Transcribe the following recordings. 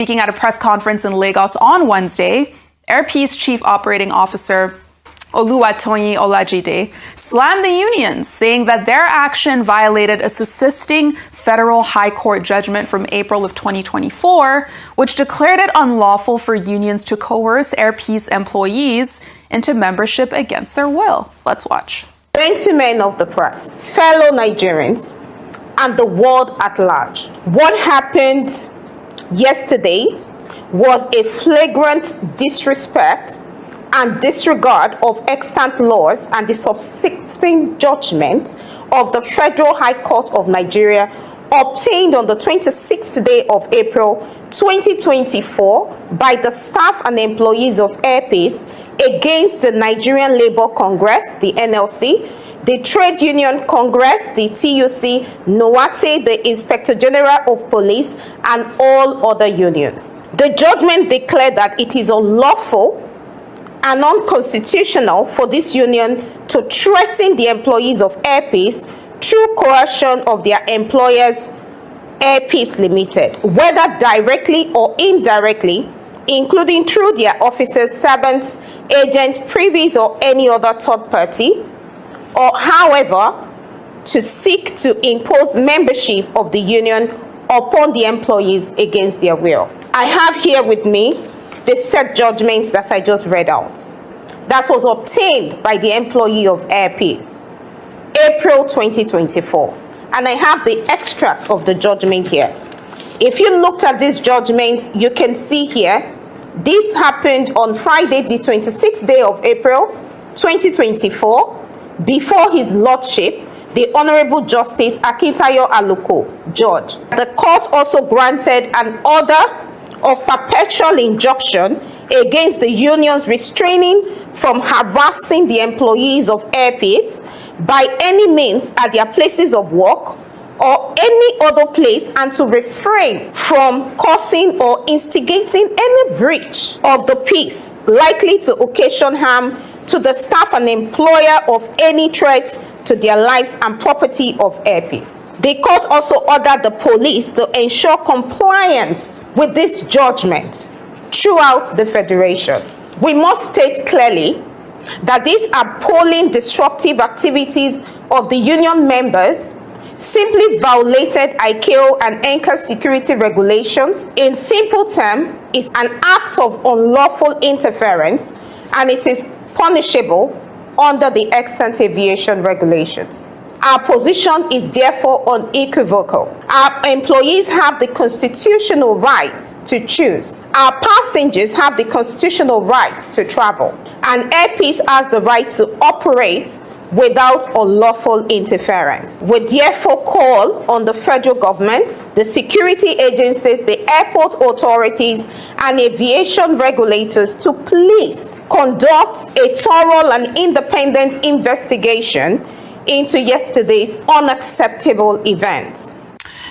Speaking at a press conference in Lagos on Wednesday, Airpeace Chief Operating Officer Oluwatoyin Olajide slammed the unions, saying that their action violated a subsisting federal high court judgment from April of 2024, which declared it unlawful for unions to coerce Airpeace employees into membership against their will. Let's watch. Gentlemen of the press, fellow Nigerians, and the world at large, what happened yesterday was a flagrant disrespect and disregard of extant laws and the subsisting judgment of the Federal High Court of Nigeria obtained on the 26th day of April 2024 by the staff and employees of Airpeace against the Nigerian Labour Congress, the NLC, the Trade Union Congress, the TUC, NOATE, the Inspector General of Police, and all other unions. The judgment declared that it is unlawful and unconstitutional for this union to threaten the employees of Airpeace through coercion of their employers, Airpeace Limited, whether directly or indirectly, including through their officers, servants, agents, privies, or any other third party, or however, to seek to impose membership of the union upon the employees against their will. I have here with me the set judgments that I just read out. That was obtained by the employee of Airpeace, April 2024. And I have the extract of the judgment here. If you looked at this judgment, you can see here, this happened on Friday, the 26th day of April, 2024, before His Lordship, the Honorable Justice Akintayo Aluko, Judge. The court also granted an order of perpetual injunction against the unions restraining from harassing the employees of Airpeace by any means at their places of work or any other place, and to refrain from causing or instigating any breach of the peace likely to occasion harm to the staff and employer of any threats to their lives and property of Airpeace. The court also ordered the police to ensure compliance with this judgment throughout the Federation. We must state clearly that these appalling disruptive activities of the union members simply violated ICAO and NCAS security regulations. In simple terms, is an act of unlawful interference, and it is punishable under the extant aviation regulations. Our position is therefore unequivocal. Our employees have the constitutional right to choose. Our passengers have the constitutional right to travel. And Airpeace has the right to operate without unlawful interference. We therefore call on the federal government, the security agencies, the airport authorities, and aviation regulators to please conduct a thorough and independent investigation into yesterday's unacceptable events.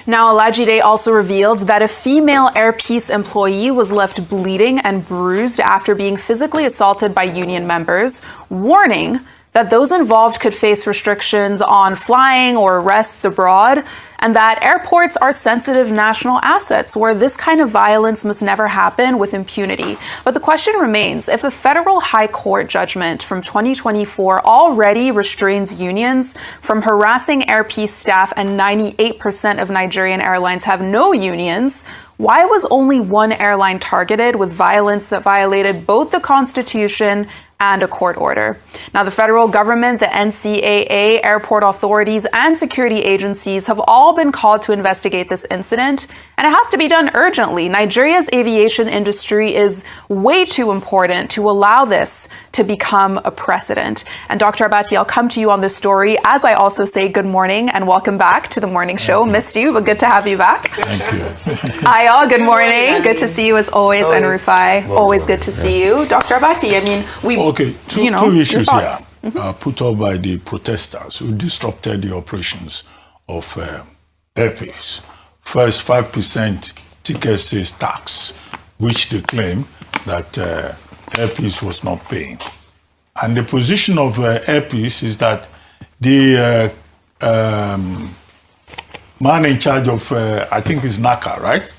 Now, Olajide also revealed that a female Airpeace employee was left bleeding and bruised after being physically assaulted by union members, warning that those involved could face restrictions on flying or arrests abroad, and that airports are sensitive national assets where this kind of violence must never happen with impunity. But the question remains, if a federal high court judgment from 2024 already restrains unions from harassing Airpeace staff and 98% of Nigerian airlines have no unions, why was only one airline targeted with violence that violated both the Constitution and a court order? Now, the federal government, the NCAA, airport authorities, and security agencies have all been called to investigate this incident, and it has to be done urgently. Nigeria's aviation industry is way too important to allow this to become a precedent. And Dr. Abati, I'll come to you on this story, as I also say good morning and welcome back to the morning show. Missed you, but good to have you back. Thank you. Ayo, good morning. Good to see you as always, and Rufai, always good to see you. Dr. Abati, I mean, Okay, two issues here put up by the protesters who disrupted the operations of Airpeace. First, 5% ticket sales tax, which they claim that Airpeace was not paying. And the position of Airpeace is that the man in charge of, I think it's NACA, right?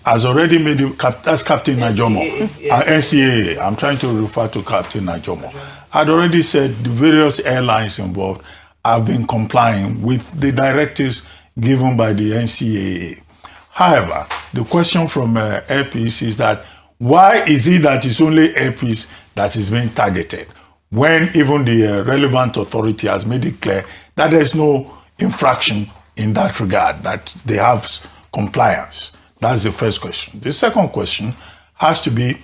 has already made that's Captain Najomo, NCAA. I'm trying to refer to Captain Najomo. Had already said the various airlines involved have been complying with the directives given by the NCAA. However, the question from Airpeace is that why is it that it's only Airpeace that is being targeted when even the relevant authority has made it clear that there's no infraction in that regard, that they have compliance? That's the first question. The second question has to be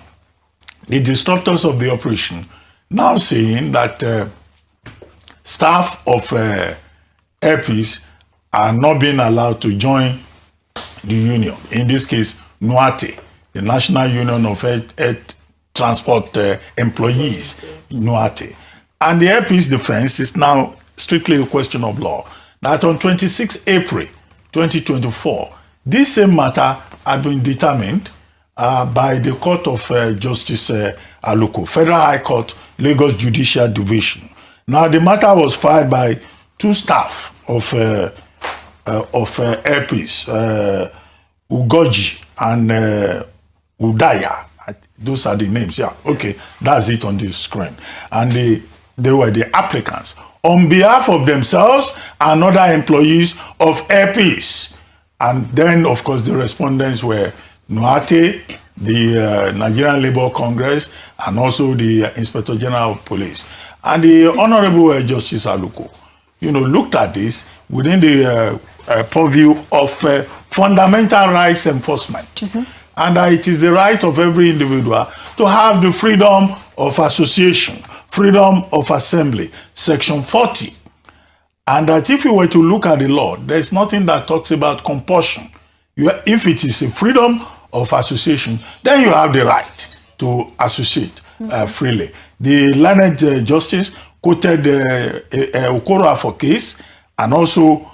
the disruptors of the operation now saying that staff of Airpeace are not being allowed to join the union. In this case, NUATE, the National Union of Air Transport Employees, NUATE. And the Airpeace defense is now strictly a question of law. That on 26 April 2024, this same matter had been determined by the Court of Justice Aluko, Federal High Court, Lagos Judicial Division. Now, the matter was filed by two staff of Airpeace, Ugoji and Udaya. Those are the names. Yeah, okay, that's it on the screen. And they were the applicants on behalf of themselves and other employees of Airpeace. And then, of course, the respondents were NUATE, the Nigerian Labour Congress, and also the Inspector General of Police. And the Honorable Justice Aluko, looked at this within the purview of fundamental rights enforcement. And it is the right of every individual to have the freedom of association, freedom of assembly, Section 40. And that if you were to look at the law, there's nothing that talks about compulsion. If it is a freedom of association, then you have the right to associate freely. The learned justice quoted Okoro for case and also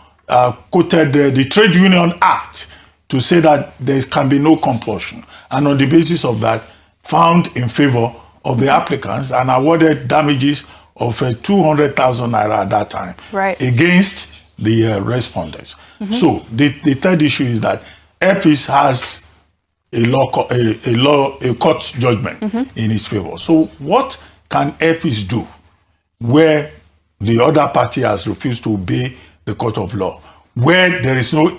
quoted the Trade Union Act to say that there can be no compulsion. And on the basis of that, found in favor of the applicants and awarded damages of 200,000 naira at that time against the respondents. So the third issue is that Airpeace has a court judgment in its favor. So what can Airpeace do where the other party has refused to obey the court of law, where there is no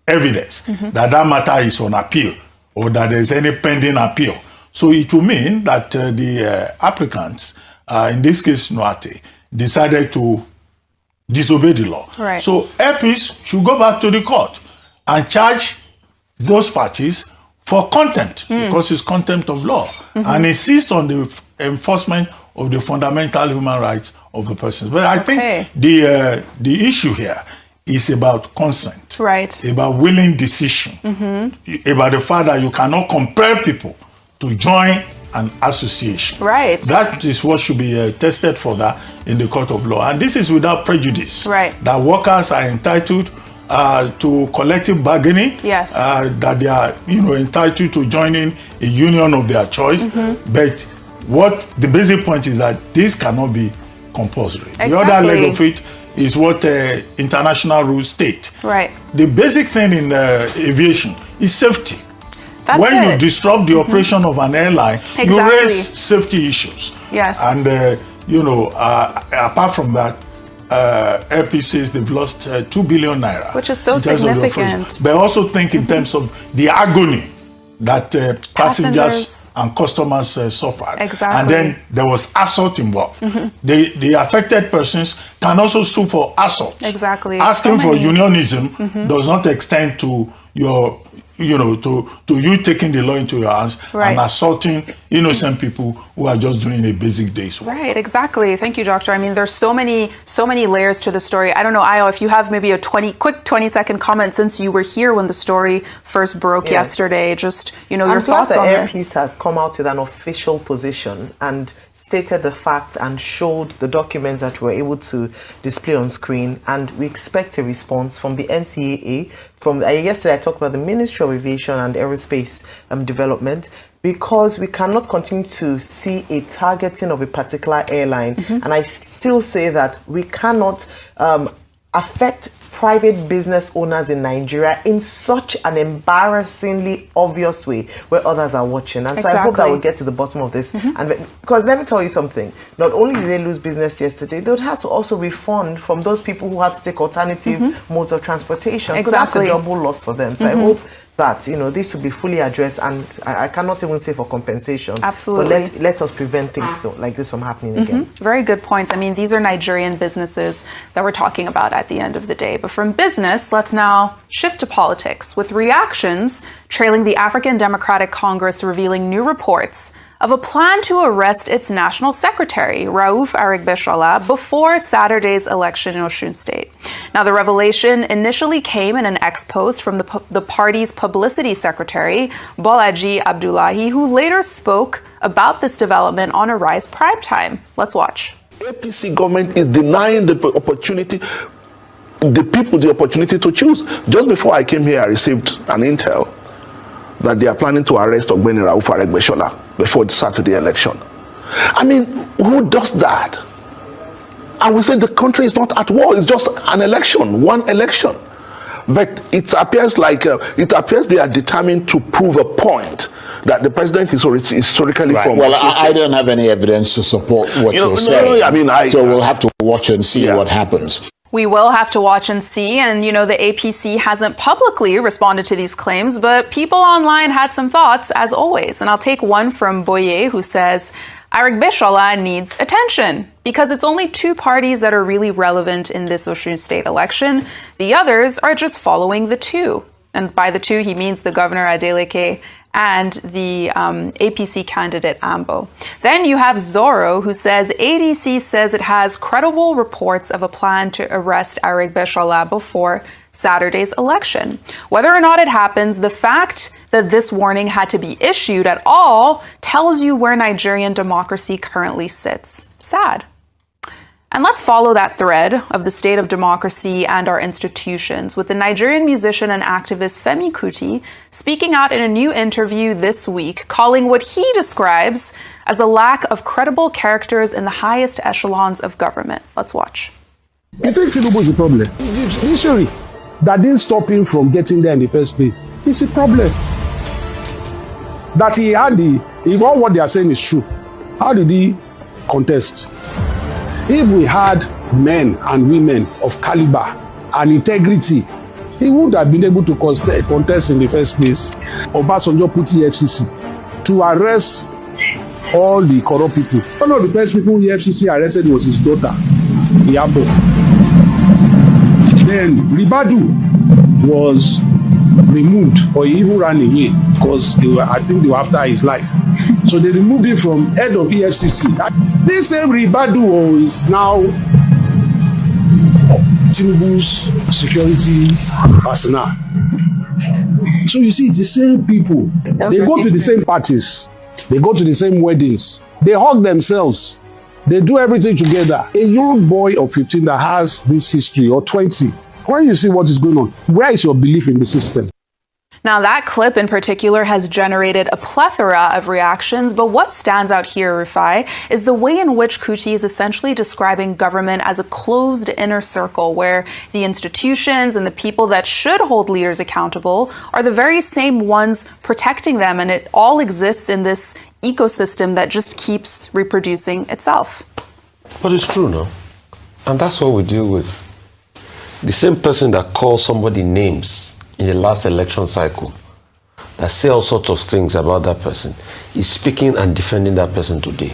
evidence that matter is on appeal or that there is any pending appeal? So it will mean that the applicants, in this case NUATE, decided to disobey the law. So Airpeace should go back to the court and charge those parties for contempt, because it's contempt of law, and insist on the enforcement of the fundamental human rights of the persons. But I think the issue here is about consent, about willing decision, about the fact that you cannot compel people to join an association. That is what should be tested for that in the court of law. And this is without prejudice. That workers are entitled to collective bargaining, that they are entitled to joining a union of their choice. But what the basic point is that this cannot be compulsory. The other leg of it is what international rules state. The basic thing in aviation is safety. When you disrupt the operation of an airline, you raise safety issues. And apart from that, Airpeace says they've lost 2 billion naira, which is so significant. But also think in terms of the agony that passengers and customers suffered. And then there was assault involved. The affected persons can also sue for assault. Asking for unionism does not extend to your to you taking the law into your hands and assaulting innocent people who are just doing a basic day's work. Thank you, Doctor. I mean, there's so many layers to the story. I don't know, Ayo, if you have maybe a quick 20-second comment, since you were here when the story first broke yesterday, just, your thoughts on this. Airpeace has come out with an official position and stated the facts and showed the documents that we were able to display on screen, and we expect a response from the NCAA. From yesterday, I talked about the Ministry of Aviation and Aerospace Development, because we cannot continue to see a targeting of a particular airline. And I still say that we cannot affect private business owners in Nigeria in such an embarrassingly obvious way where others are watching. And so I hope that we'll get to the bottom of this. And because let me tell you something, not only did they lose business yesterday, they would have to also refund from those people who had to take alternative modes of transportation. So that's a double loss for them. So I hope that, you know, this should be fully addressed, and I cannot even say for compensation. Absolutely. But let us prevent things like this from happening again. Very good points. I mean, these are Nigerian businesses that we're talking about at the end of the day. But from business, let's now shift to politics, with reactions trailing the African Democratic Congress revealing new reports of a plan to arrest its national secretary, AREGBESOLA, before Saturday's election in Osun State. Now, the revelation initially came in an ex-post from the party's publicity secretary, Bolaji Abdullahi, who later spoke about this development on Arise Primetime. Let's watch. APC government is denying the opportunity, the people the opportunity to choose. Just before I came here, I received an intel that they are planning to arrest Ogbeni Rauf AREGBESOLA before the Saturday election. I mean, who does that? And we say the country is not at war. It's just an election, one election. But it appears like they are determined to prove a point that the president is historically from. Well, I don't have any evidence to support what you're saying. I mean, so we'll have to watch and see what happens. We will have to watch and see. And, you know, the APC hasn't publicly responded to these claims, but people online had some thoughts, as always. And I'll take one from Boye, who says, AREGBESOLA needs attention because it's only two parties that are really relevant in this Osun State election. The others are just following the two. And by the two, he means the governor Adeleke and the APC candidate Ambo. Then you have Zoro, who says ADC says it has credible reports of a plan to arrest AREGBESOLA before Saturday's election. Whether or not it happens, the fact that this warning had to be issued at all tells you where Nigerian democracy currently sits. Sad. And let's follow that thread of the state of democracy and our institutions with the Nigerian musician and activist FEMI KUTI speaking out in a new interview this week, calling what he describes as a lack of credible characters in the highest echelons of government. Let's watch. You think Tinubu is a problem? Judiciary that didn't stop him from getting there in the first place. It's a problem. That he had if all what they are saying is true, how did he contest? If we had men and women of caliber and integrity, he would have been able to contest in the first place. Obasanjo put EFCC to arrest all the corrupt people. One of the first people EFCC arrested was his daughter, Iyabo. Then Ribadu was removed, or he even ran away because I think they were after his life. So they removed him from head of EFCC. This same Ribadu is now Tinubu's security personnel. So you see, it's the same people. They go to the same parties. They go to the same weddings. They hug themselves. They do everything together. A young boy of 15 that has this history, or 20, when you see what is going on, where is your belief in the system? Now, that clip in particular has generated a plethora of reactions, but what stands out here, Rufai, is the way in which KUTI is essentially describing government as a closed inner circle where the institutions and the people that should hold leaders accountable are the very same ones protecting them, and it all exists in this ecosystem that just keeps reproducing itself. But it's true, no? And that's what we deal with. The same person that calls somebody names in the last election cycle, that say all sorts of things about that person, is speaking and defending that person today.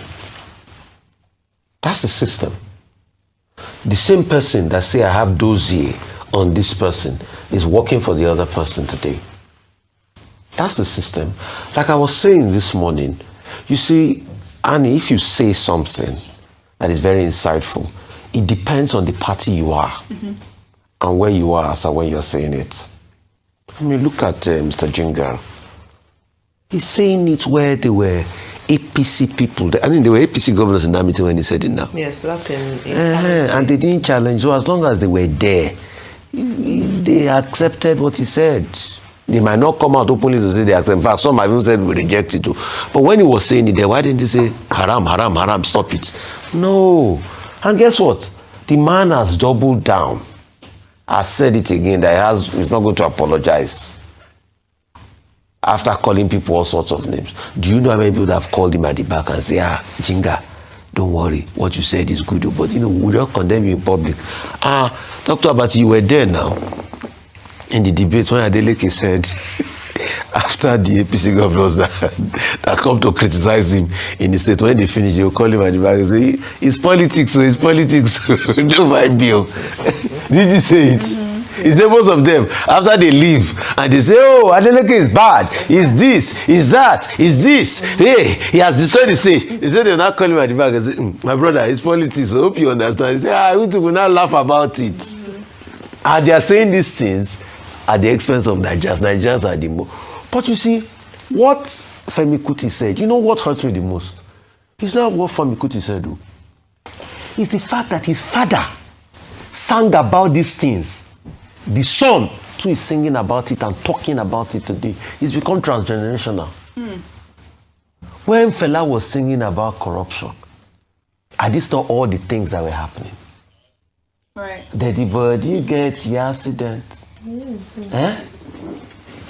That's the system. The same person that say I have dossier on this person is working for the other person today. That's the system. Like I was saying this morning, you see, Annie, if you say something that is very insightful, it depends on the party you are and where you are as when you're saying it. I mean, look at Mr. Jingar. He's saying it where they were APC people. I mean, they were APC governors in that meeting when he said it now. Yes, that's in and they didn't challenge. So as long as they were there, they accepted what he said. They might not come out openly to say they accept. In fact, some have even said we reject it too. But when he was saying it there, why didn't he say haram, haram, haram, stop it? No. And guess what? The man has doubled down has said it again that he's not going to apologize. After calling people all sorts of names. Do you know how many people that have called him at the back and say, Jinga, don't worry, what you said is good, but we don't condemn you in public. Dr. Abati, you were there now in the debate when Adeleke said, after the APC governors that come to criticize him in the state, when they finish, they'll call him at the back and say, it's politics, so it's politics. Don't mind me. Did you say it? He said most of them, after they leave, and they say, oh, Adeleke is bad, is this, is that, is this, hey, he has destroyed the state. They said they'll not call him at the back and say, my brother, it's politics, I hope you understand. He said, we will not laugh about it. And they are saying these things at the expense of Nigerians. Nigerians are the most. But you see, what Femi Kuti said, you know what hurts me the most? It's not what Femi Kuti said, though. It's the fact that his father sang about these things. The son too is singing about it and talking about it today. It's become transgenerational. When Fela was singing about corruption, are these not all the things that were happening? Right. Daddy body get the accident.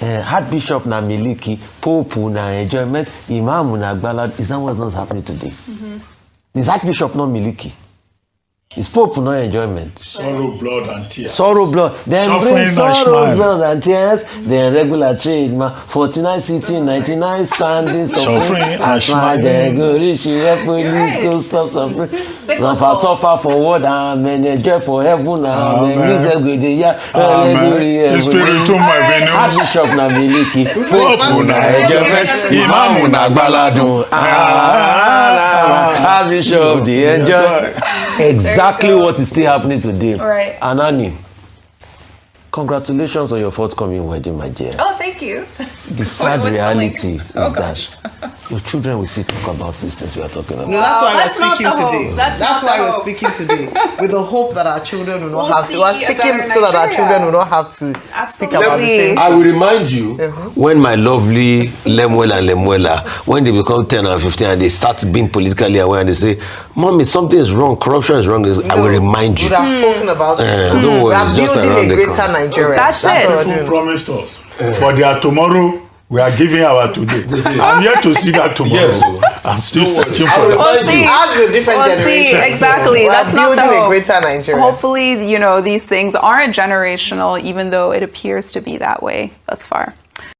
Archbishop na miliki, Pope na enjoyment, Imam na gbala. Is that what's not happening today? Is Archbishop not miliki? Is Pope no enjoyment? Sorrow, blood, and tears. Sorrow, blood. Then bring sorrow, blood, and tears. Then regular trade, 49 sitting, 99 standing, suffering, and smile. Then go rich, police go stop suffering. Suffer for what? Amen. Enjoy for heaven. Amen. Amen. Spiritu Mavenu. Archbishop na miliki. Pope na enjoyment. Imam na gbaladu. Archbishop the enjoy. Exactly what is still happening today. Right. Anani, congratulations on your forthcoming wedding, my dear. Oh, thank you. The sad reality is that your children will still talk about these things we are talking about. No, that's why that's we're not speaking the today. hope. That's why not we're the speaking today, with the hope that our children will not We'll have to. We're see a speaking better so that our Nigeria. children will not have to speak about the same. I will remind you when my lovely Lemuela and Lemuela, when they become 10 and 15 and they start being politically aware and they say, Mommy, something is wrong, corruption is wrong, I will remind you. We would have spoken about it. Don't worry, We are it's just building around a the greater corner. Nigeria. That's what it. we're Who doing. promised us for their tomorrow? We are giving our today. I'm yet to see that tomorrow. Yes. I'm still searching I for will that. We'll see. As a different We'll see. generation. Exactly. We are That's not the building a hope. greater Nigeria. Hopefully, these things aren't generational, even though it appears to be that way thus far.